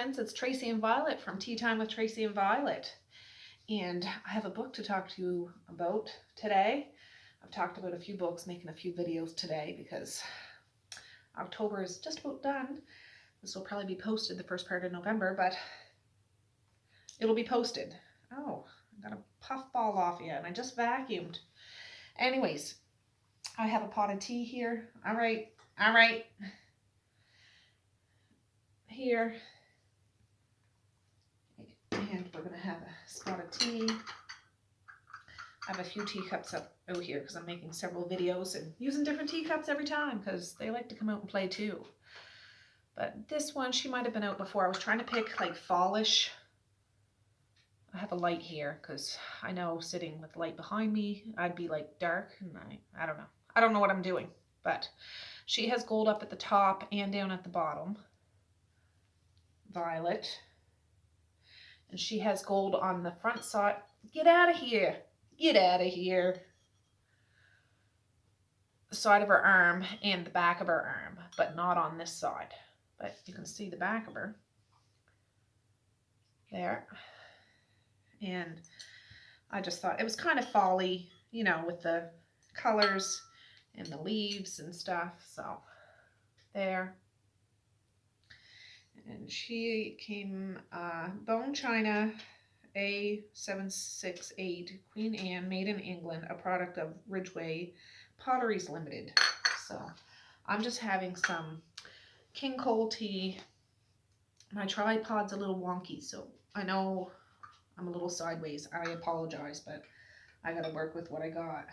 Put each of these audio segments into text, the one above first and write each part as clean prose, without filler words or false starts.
friends, it's Tracy and Violet from Tea Time with Tracy and Violet. And I have a book to talk to you about today. I've talked about a few books, making a few videos today because October is just about done. This will probably be posted the first part of November, but it'll be posted. Oh, I got a puffball off you and I just vacuumed. Anyways, I have a pot of tea here. All right. Here. And we're going to have a spot of tea. I have a few teacups out here because I'm making several videos and using different teacups every time because they like to come out and play too. But this one, she might have been out before. I was trying to pick like fallish. I have a light here because I know sitting with light behind me, I'd be like dark and I don't know. I don't know what I'm doing, but she has gold up at the top and down at the bottom. Violet. And she has gold on the front side. Get out of here. Get out of here. The side of her arm and the back of her arm, but not on this side. But you can see the back of her. There. And I just thought it was kind of folly, you know, with the colors and the leaves and stuff. So, there. And she came bone china A768 Queen Anne, made in England, a product of Ridgeway Potteries Limited. So I'm just having some king cold tea. My tripod's a little wonky, so I know I'm a little sideways. I apologize, but I gotta work with what I got.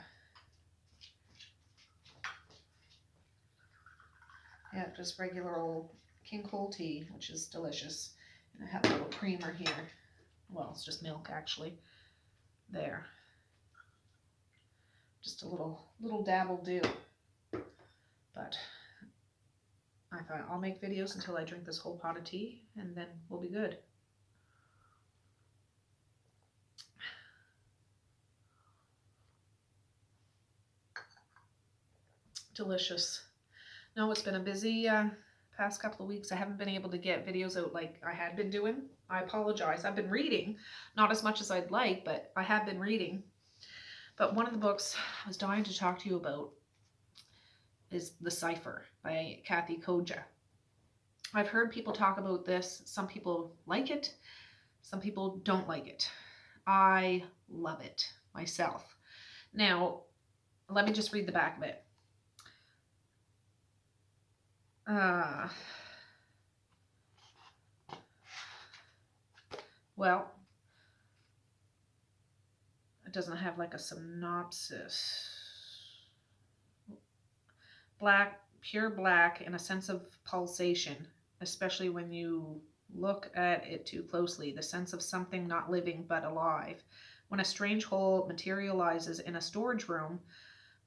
Yeah, just regular old king cold tea, which is delicious. And I have a little creamer here. Well, it's just milk actually. There. Just a little dab will do. But I thought I'll make videos until I drink this whole pot of tea and then we'll be good. Delicious. No, it's been a busy past couple of weeks. I haven't been able to get videos out like I had been doing. I apologize. I've been reading, not as much as I'd like, but I have been reading. But one of the books I was dying to talk to you about is The Cipher by Kathe Koja. I've heard people talk about this. Some people like it. Some people don't like it. I love it myself. Now, let me just read the back of it. Well, it doesn't have like a synopsis. Black, pure black, and a sense of pulsation, especially when you look at it too closely. The sense of something not living but alive. When a strange hole materializes in a storage room,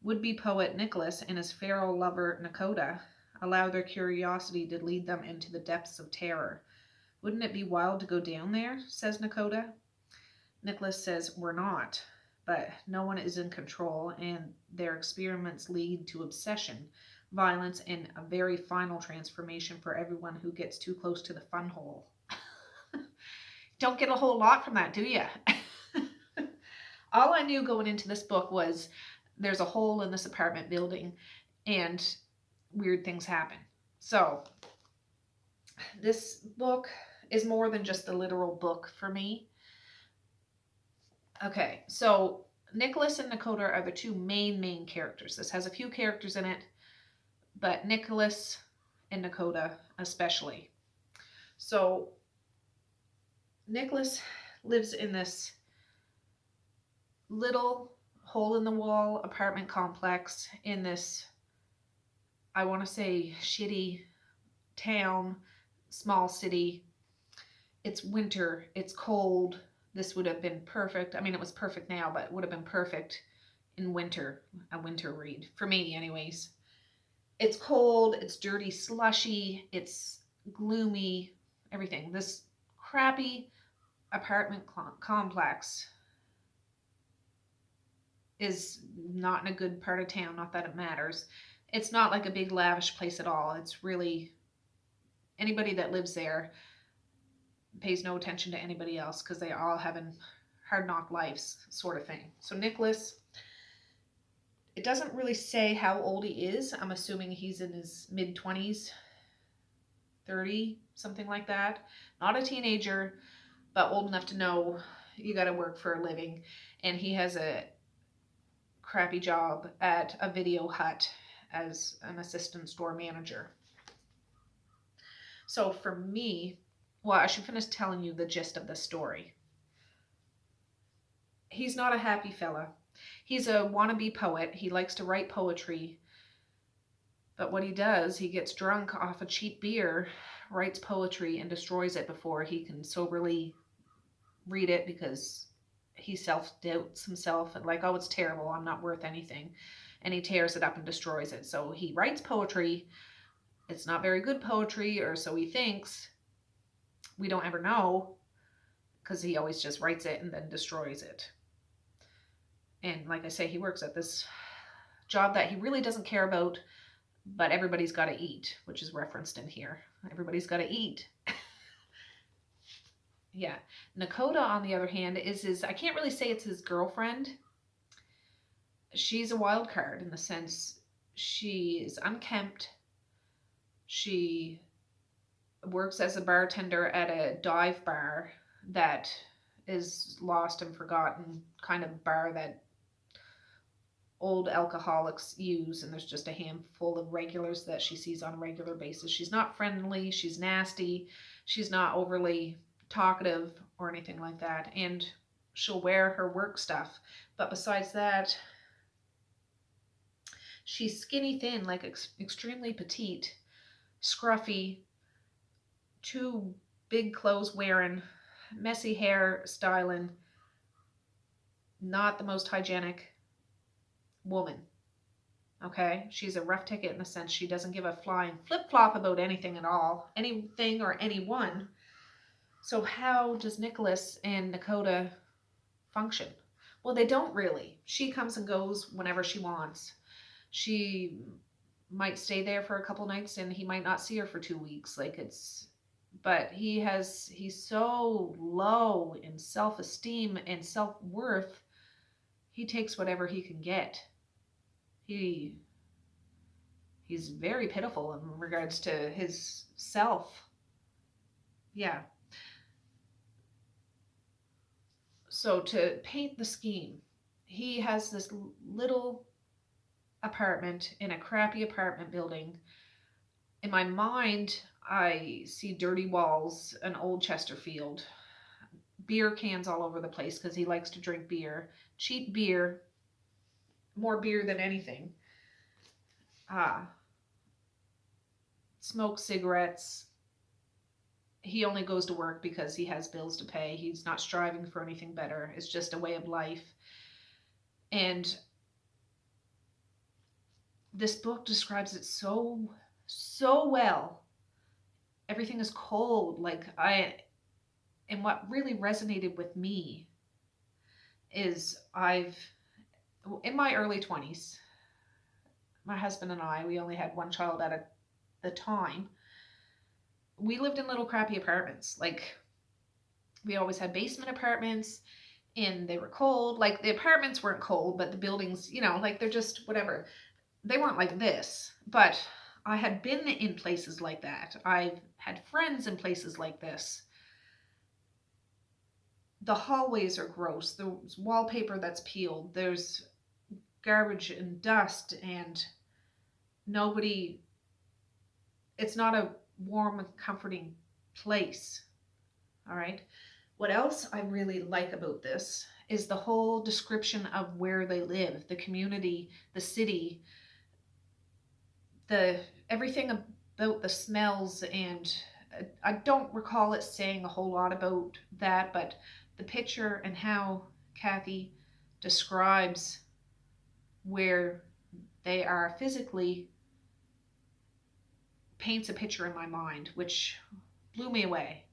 would-be poet Nicholas and his feral lover Nakota allow their curiosity to lead them into the depths of terror. Wouldn't it be wild to go down there, says Nakota. Nicholas says, we're not, but no one is in control, and their experiments lead to obsession, violence, and a very final transformation for everyone who gets too close to the fun hole. Don't get a whole lot from that, do you? All I knew going into this book was there's a hole in this apartment building, and weird things happen. So this book is more than just a literal book for me. Okay, so Nicholas and Nakota are the two main characters. This has a few characters in it, but Nicholas and Nakota especially. So Nicholas lives in this little hole-in-the-wall apartment complex in this, I want to say, shitty town, small city. It's winter, it's cold. This would have been perfect. I mean, it was perfect now, but it would have been perfect in winter, a winter read. For me, anyways. It's cold, it's dirty, slushy, it's gloomy, everything. This crappy apartment complex is not in a good part of town, not that it matters. It's not like a big lavish place at all. It's really, anybody that lives there pays no attention to anybody else because they all having hard knock lives sort of thing. So Nicholas, it doesn't really say how old he is. I'm assuming he's in his mid-20s, 30, something like that. Not a teenager, but old enough to know you got to work for a living. And he has a crappy job at a video hut as an assistant store manager. So for me, well, I should finish telling you the gist of the story. He's not a happy fella. He's a wannabe poet. He likes to write poetry. But what he does, he gets drunk off a cheap beer, writes poetry, and destroys it before he can soberly read it because he self-doubts himself. Like, oh, it's terrible. I'm not worth anything. And he tears it up and destroys it. So he writes poetry. It's not very good poetry, or so he thinks. We don't ever know because he always just writes it and then destroys it. And like I say, he works at this job that he really doesn't care about, but everybody's got to eat, which is referenced in here. Everybody's got to eat. Yeah. Nakota, on the other hand, is his, I can't really say it's his girlfriend. She's a wild card in the sense she is unkempt. She works as a bartender at a dive bar that is lost and forgotten kind of bar that old alcoholics use, and there's just a handful of regulars that she sees on a regular basis. She's not friendly, she's nasty, she's not overly talkative or anything like that, and she'll wear her work stuff, but besides that, she's skinny thin, like extremely petite, scruffy, too big clothes wearing, messy hair styling, not the most hygienic woman. Okay, she's a rough ticket in the sense she doesn't give a flying flip-flop about anything at all, anything or anyone. So how does Nicholas and Nakota function? Well, they don't really. She comes and goes whenever she wants. She might stay there for a couple nights and he might not see her for 2 weeks. But he's so low in self-esteem and self-worth, he takes whatever he can get. He's very pitiful in regards to his self. Yeah. So to paint the scheme, he has this little apartment in a crappy apartment building. In my mind, I see dirty walls, an old Chesterfield, beer cans all over the place because he likes to drink beer, cheap beer, more beer than anything. Smoke cigarettes. He only goes to work because he has bills to pay. He's not striving for anything better. It's just a way of life. And this book describes it so well. Everything is cold. And what really resonated with me is in my early 20s, my husband and I, we only had one child at the time. We lived in little crappy apartments. Like, we always had basement apartments and they were cold. Like, the apartments weren't cold, but the buildings, like they're just whatever. They weren't like this, but I had been in places like that. I've had friends in places like this. The hallways are gross. There's wallpaper that's peeled. There's garbage and dust, and it's not a warm and comforting place. All right. What else I really like about this is the whole description of where they live, the community, the city, everything about the smells, and I don't recall it saying a whole lot about that, but the picture and how Kathe describes where they are physically paints a picture in my mind, which blew me away.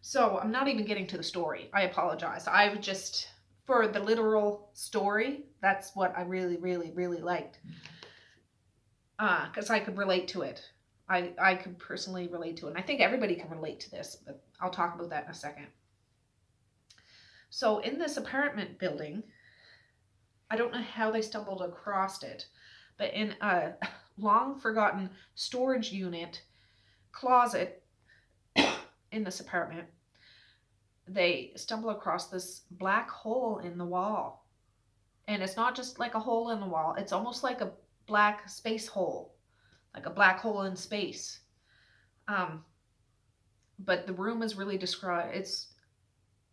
So I'm not even getting to the story. I apologize. I would just, for the literal story, that's what I really, really, really liked. Because I could relate to it. I could personally relate to it. And I think everybody can relate to this, but I'll talk about that in a second. So in this apartment building, I don't know how they stumbled across it, but in a long forgotten storage unit closet in this apartment, they stumble across this black hole in the wall. And it's not just like a hole in the wall, it's almost like a black space hole, like a black hole in space. But the room is really described.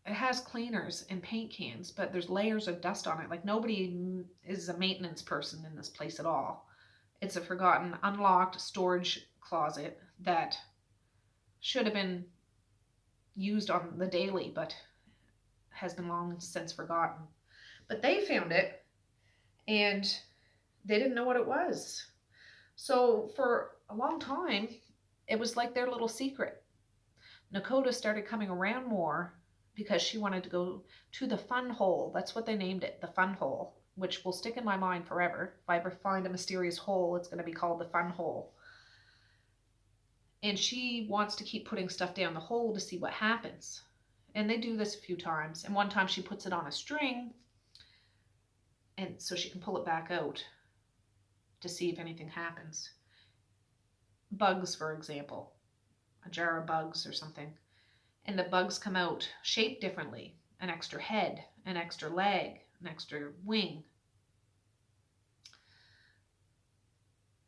It has cleaners and paint cans, but there's layers of dust on it. Like nobody is a maintenance person in this place at all. It's a forgotten, unlocked storage closet that should have been used on the daily, but has been long since forgotten. But they found it, and they didn't know what it was. So for a long time, it was like their little secret. Nakota started coming around more because she wanted to go to the fun hole. That's what they named it, the fun hole, which will stick in my mind forever. If I ever find a mysterious hole, it's going to be called the fun hole. And she wants to keep putting stuff down the hole to see what happens. And they do this a few times. And one time she puts it on a string, and so she can pull it back out to see if anything happens. Bugs, for example. A jar of bugs or something. And the bugs come out shaped differently. An extra head, an extra leg, an extra wing.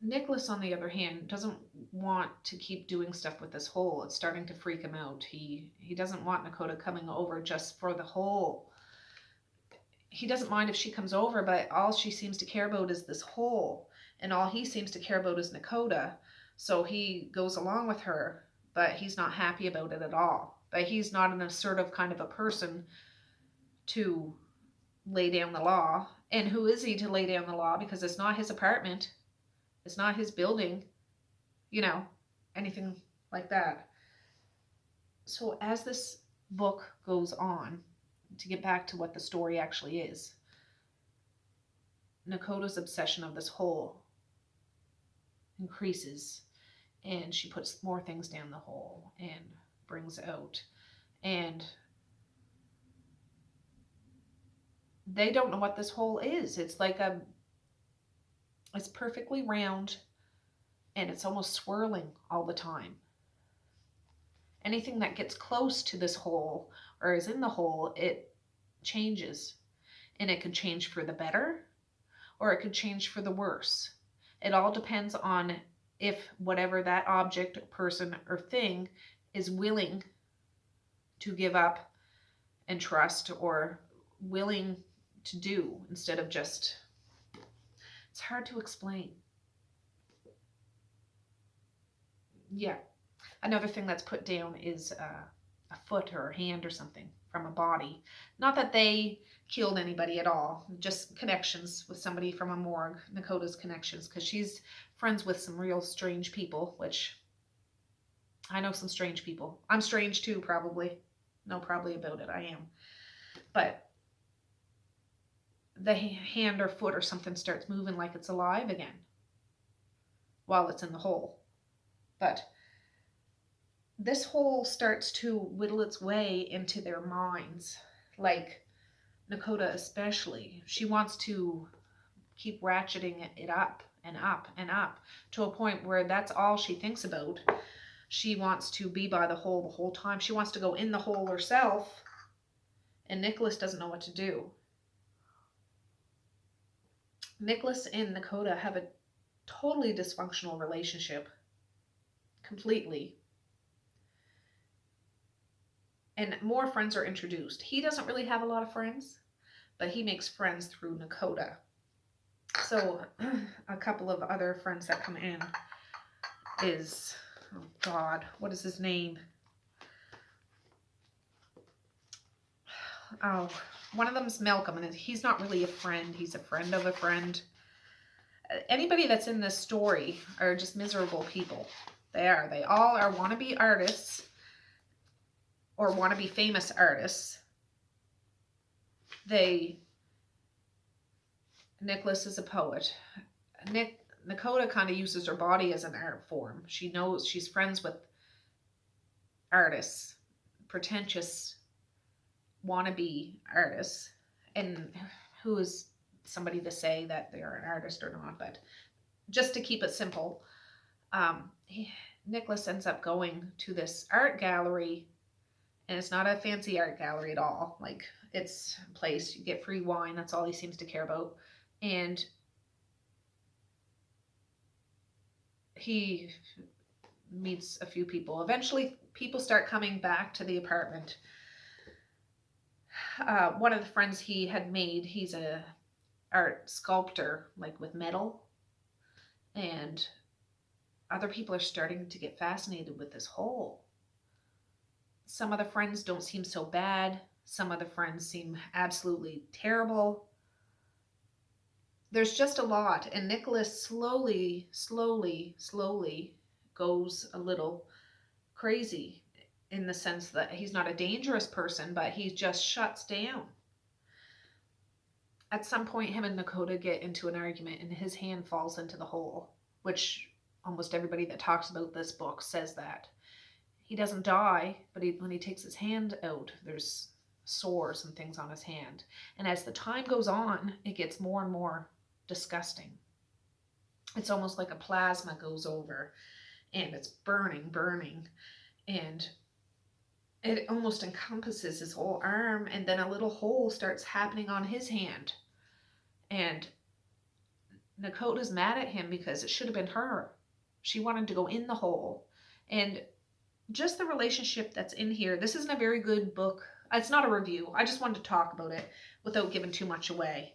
Nicholas, on the other hand, doesn't want to keep doing stuff with this hole. It's starting to freak him out. He doesn't want Nakota coming over just for the hole. He doesn't mind if she comes over, but all she seems to care about is this hole. And all he seems to care about is Nakota. So he goes along with her, but he's not happy about it at all. But he's not an assertive kind of a person to lay down the law. And who is he to lay down the law? Because it's not his apartment. It's not his building. You know, anything like that. So as this book goes on, to get back to what the story actually is, Nakota's obsession of this hole increases, and she puts more things down the hole and brings out. And they don't know what this hole is. It's like it's perfectly round, and it's almost swirling all the time. Anything that gets close to this hole or is in the hole, it changes. And it could change for the better, or it could change for the worse. It all depends on if whatever that object, person, or thing is willing to give up and trust, or willing to do instead of just... It's hard to explain. Yeah. Another thing that's put down is a foot or a hand or something from a body. Not that they killed anybody at all, just connections with somebody from a morgue. Nakota's connections, because she's friends with some real strange people, which I know some strange people. I'm strange too, probably. No, probably about it, I am. But the hand or foot or something starts moving like it's alive again while it's in the hole. But this hole starts to whittle its way into their minds. Like Nakota especially. She wants to keep ratcheting it up and up and up to a point where that's all she thinks about. She wants to be by the hole the whole time. She wants to go in the hole herself, and Nicholas doesn't know what to do. Nicholas and Nakota have a totally dysfunctional relationship. Completely. And more friends are introduced. He doesn't really have a lot of friends, but he makes friends through Nakota. So a couple of other friends that come in is, oh God, what is his name? Oh, one of them is Malcolm, and he's not really a friend. He's a friend of a friend. Anybody that's in this story are just miserable people. They are. They all are wannabe artists or wannabe famous artists. Nicholas is a poet. Nakota kind of uses her body as an art form. She knows she's friends with artists, pretentious wannabe artists, and who is somebody to say that they're an artist or not, but just to keep it simple, Nicholas ends up going to this art gallery, and it's not a fancy art gallery at all. Like, it's a place you get free wine. That's all he seems to care about. And he meets a few people. Eventually, people start coming back to the apartment. One of the friends he had made, he's a art sculptor, like with metal, and other people are starting to get fascinated with this hole. Some of the friends don't seem so bad. Some of the friends seem absolutely terrible. There's just a lot, and Nicholas slowly goes a little crazy, in the sense that he's not a dangerous person, but he just shuts down. At some point, him and Nakota get into an argument, and his hand falls into the hole, which almost everybody that talks about this book says that. He doesn't die, but when he takes his hand out, there's sores and things on his hand. And as the time goes on, it gets more and more disgusting. It's almost like a plasma goes over, and it's burning, and it almost encompasses his whole arm, and then a little hole starts happening on his hand. And Nakota's mad at him because it should have been her. She wanted to go in the hole. And just the relationship that's in here, this isn't a very good book. It's not a review. I just wanted to talk about it without giving too much away.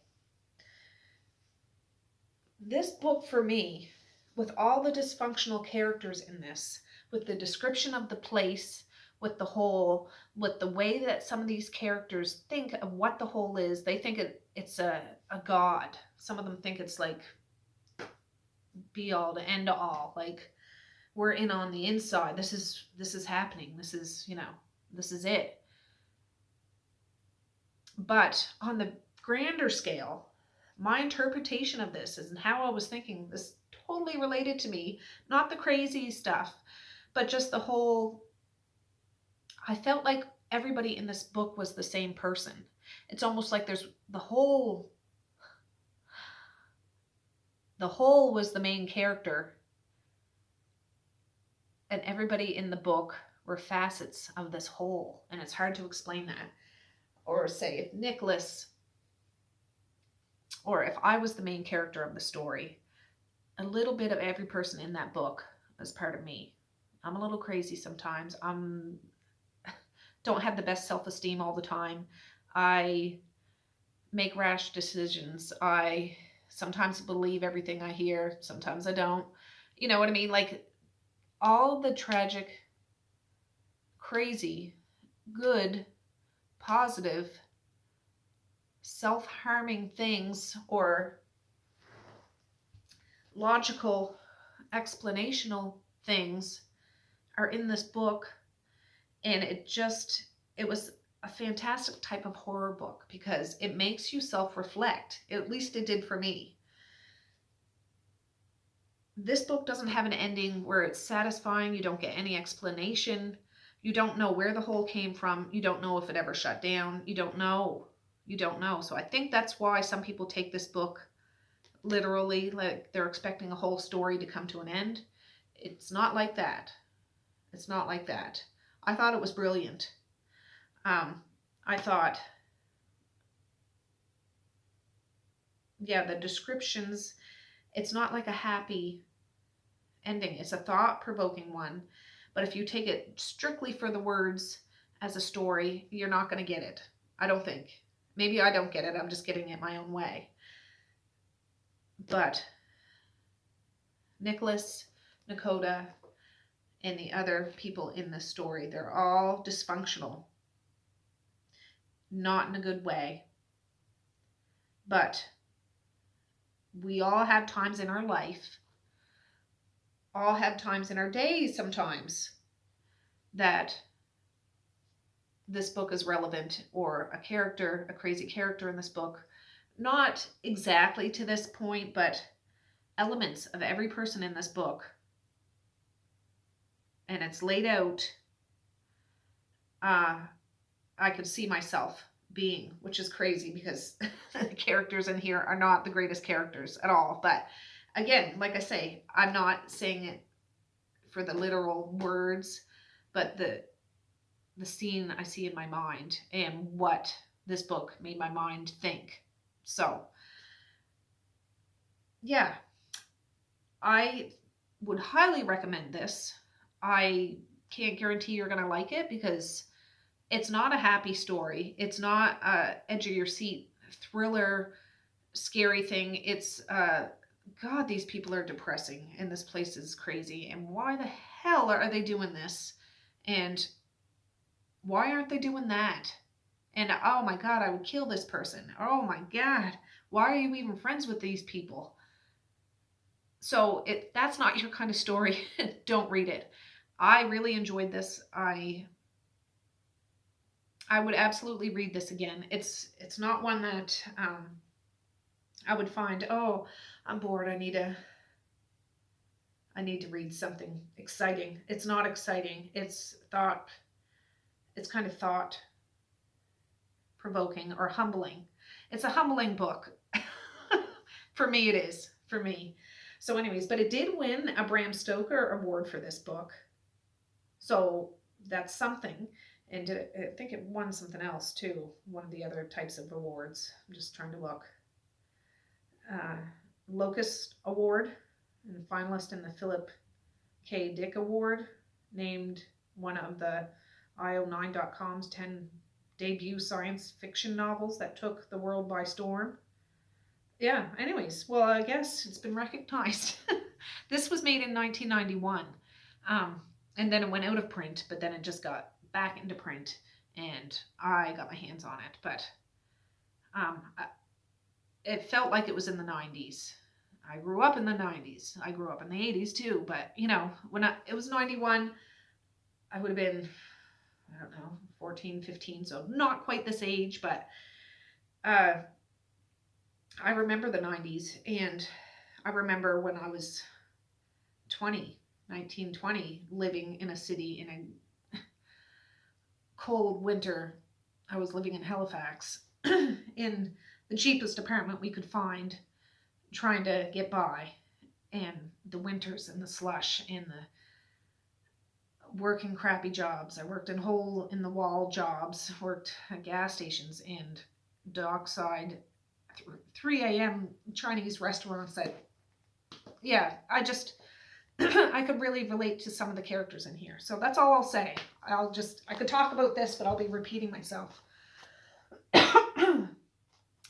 This book, for me, with all the dysfunctional characters in this, with the description of the place, with the hole, with the way that some of these characters think of what the hole is, they think it's a god. Some of them think it's like be all to end all, like we're in on the inside. This is happening. This is, this is it. But on the grander scale, my interpretation of this is, and how I was thinking, this totally related to me, not the crazy stuff, but just the whole, I felt like everybody in this book was the same person. It's almost like there's the whole was the main character, and everybody in the book were facets of this whole, and it's hard to explain that. Or say if Nicholas, or if I was the main character of the story, a little bit of every person in that book is part of me. I'm a little crazy sometimes. Don't have the best self-esteem all the time. I make rash decisions. I sometimes believe everything I hear. Sometimes I don't. You know what I mean? Like all the tragic, crazy, good, positive, self-harming things, or logical, explanational things are in this book. And it was a fantastic type of horror book because it makes you self-reflect. At least it did for me. This book doesn't have an ending where it's satisfying. You don't get any explanation. You don't know where the hole came from. You don't know if it ever shut down. You don't know. So I think that's why some people take this book literally, like they're expecting a whole story to come to an end. It's not like that. I thought it was brilliant. I thought, the descriptions, it's not like a happy ending. It's a thought-provoking one. But if you take it strictly for the words as a story, you're not going to get it. I don't think. Maybe I don't get it. I'm just getting it my own way. But Nicholas, Nakota, and the other people in this story, they're all dysfunctional. Not in a good way. But we all have times in our life, all have times in our days sometimes, that this book is relevant, or a crazy character in this book. Not exactly to this point, but elements of every person in this book, and it's laid out, I could see myself being, which is crazy because the characters in here are not the greatest characters at all. But again, like I say, I'm not saying it for the literal words, but the scene I see in my mind and what this book made my mind think. So yeah, I would highly recommend this. I can't guarantee you're going to like it because it's not a happy story. It's not a edge of your seat thriller, scary thing. It's God, these people are depressing and this place is crazy. And why the hell are they doing this? And why aren't they doing that? And oh my God, I would kill this person. Oh my God, why are you even friends with these people? So if that's not your kind of story, don't read it. I really enjoyed this. I would absolutely read this again. It's not one that I would find, oh, I'm bored. I need to read something exciting. It's not exciting. It's kind of thought provoking or humbling. It's a humbling book. For me, it is. For me. So anyways, but it did win a Bram Stoker award for this book. So that's something. And I think it won something else too. One of the other types of awards. I'm just trying to look. Locust Award, and finalist in the Philip K. Dick Award, named one of the io9.com's 10 debut science fiction novels that took the world by storm. Yeah, anyways, well, I guess it's been recognized. This was made in 1991, and then it went out of print, but then it just got back into print, and I got my hands on it, but it felt like it was in the 90s. I grew up in the 90s. I grew up in the 80s too, but you know, when it was 91, I would have been, I don't know, 14, 15, so not quite this age, but I remember the 90s, and I remember when I was 19, 20, living in a city in a cold winter. I was living in Halifax in the cheapest apartment we could find, trying to get by, and the winters and the slush and the working crappy jobs. I worked in hole-in-the-wall jobs, worked at gas stations and dockside 3 a.m. Chinese restaurants that, yeah, I could really relate to some of the characters in here. So that's all I'll say. I could talk about this, but I'll be repeating myself.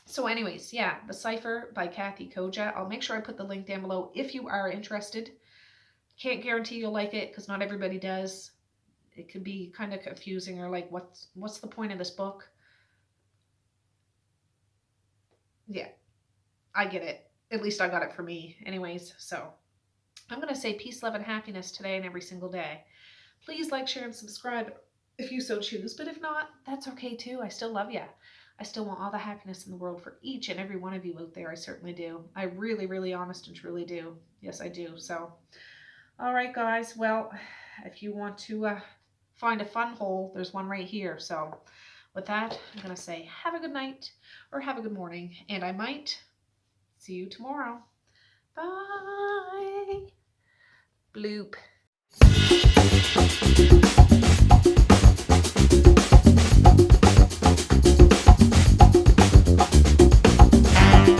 So anyways, yeah, The Cipher by Kathe Koja. I'll make sure I put the link down below if you are interested. Can't guarantee you'll like it because not everybody does. It could be kind of confusing or like, what's the point of this book? Yeah, I get it. At least I got it for me anyways. So I'm going to say peace, love, and happiness today and every single day. Please like, share, and subscribe if you so choose. But if not, that's okay too. I still love you. I still want all the happiness in the world for each and every one of you out there. I certainly do. I really, really honest and truly do. Yes, I do. So, all right, guys. Well, if you want to find a fun hole, there's one right here. So with that, I'm going to say have a good night or have a good morning. And I might see you tomorrow. Bye. Bloop.